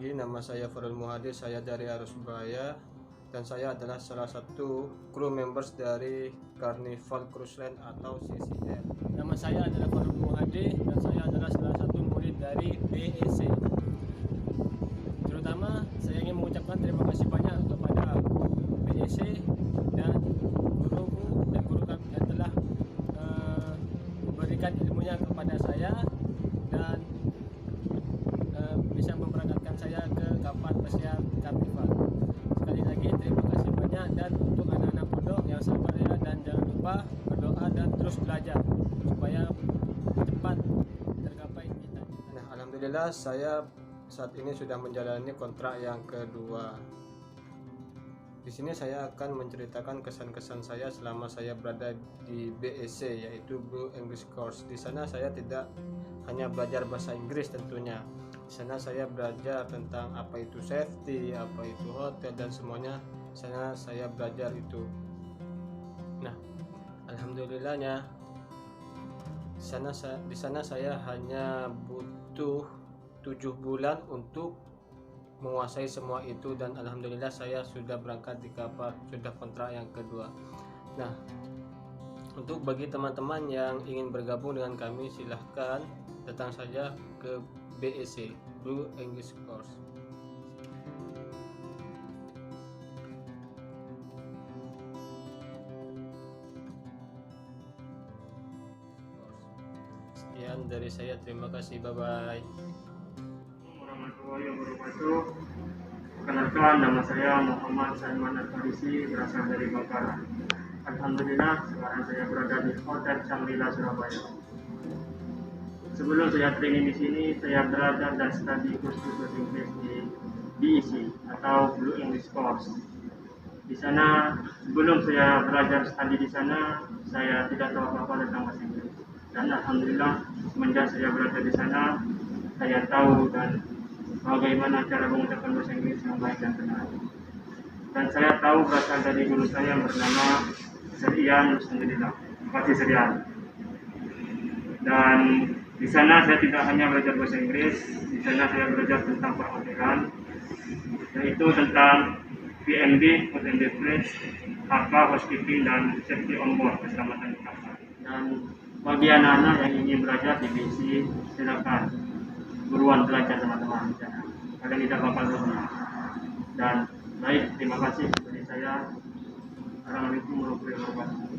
pagi, nama saya Farul Muhadi, saya dari Arus Bahaya dan saya adalah salah satu kru members dari Carnival Cruise Line atau CCL. Nama saya adalah Farul Muhadi dan saya adalah salah satu murid dari BEC. Terutama saya ingin mengucapkan terima kasih banyak kepada BEC dan guruku dan guru kami yang telah memberikan ilmunya kepada saya dan bisa memberangkatkan saya ke kapal pesiar Carnival. Sekali lagi terima kasih banyak, dan untuk anak-anak pondok yang sabar ya, dan jangan lupa berdoa dan terus belajar supaya cepat tergapai cita-cita. Nah, alhamdulillah saya saat ini sudah menjalani kontrak yang kedua. Di sini saya akan menceritakan kesan-kesan saya selama saya berada di BEC, yaitu Blue English Course. Di sana saya tidak hanya belajar bahasa Inggris tentunya. Di sana saya belajar tentang apa itu safety, apa itu hotel, dan semuanya sana saya belajar itu. Nah, alhamdulillahnya di sana saya hanya butuh 7 bulan untuk menguasai semua itu, dan alhamdulillah saya sudah berangkat di kapal, sudah kontrak yang kedua. Nah, untuk bagi teman-teman yang ingin bergabung dengan kami, silahkan datang saja ke BEC, Blue English Course. Sekian dari saya, terima kasih, bye-bye. Warahmatullahi wabarakatuh. Perkenalkan, nama saya Muhammad Salman Al-Farisi, berasal dari Bangkalan. Alhamdulillah, sekarang saya berada di Hotel Shangri-La Surabaya. Sebelum saya training di sini, saya belajar dan studi kursus bahasa Inggris di BEC atau Blue English Course. Di sana, sebelum saya belajar studi di sana, saya tidak tahu apa-apa tentang bahasa Inggris. Dan alhamdulillah, semenjak saya berada di sana, saya tahu dan bagaimana cara mengucapkan bahasa Inggris yang baik dan benar. Dan saya tahu berasal dari guru saya yang bernama Sir Ian. Alhamdulillah. Terima kasih Sir Ian. Dan di sana saya tidak hanya belajar bahasa Inggris, di sana saya belajar tentang perhotelan, yaitu tentang PNB, Food and Beverage, housekeeping, dan safety on board, keselamatan di kapal. Dan bagi anak-anak yang ingin belajar di BEC, silakan buruan belajar teman-teman di sana. Kalian tidak bakal rugi. Dan baik, terima kasih dari saya. Assalamualaikum warahmatullahi wabarakatuh.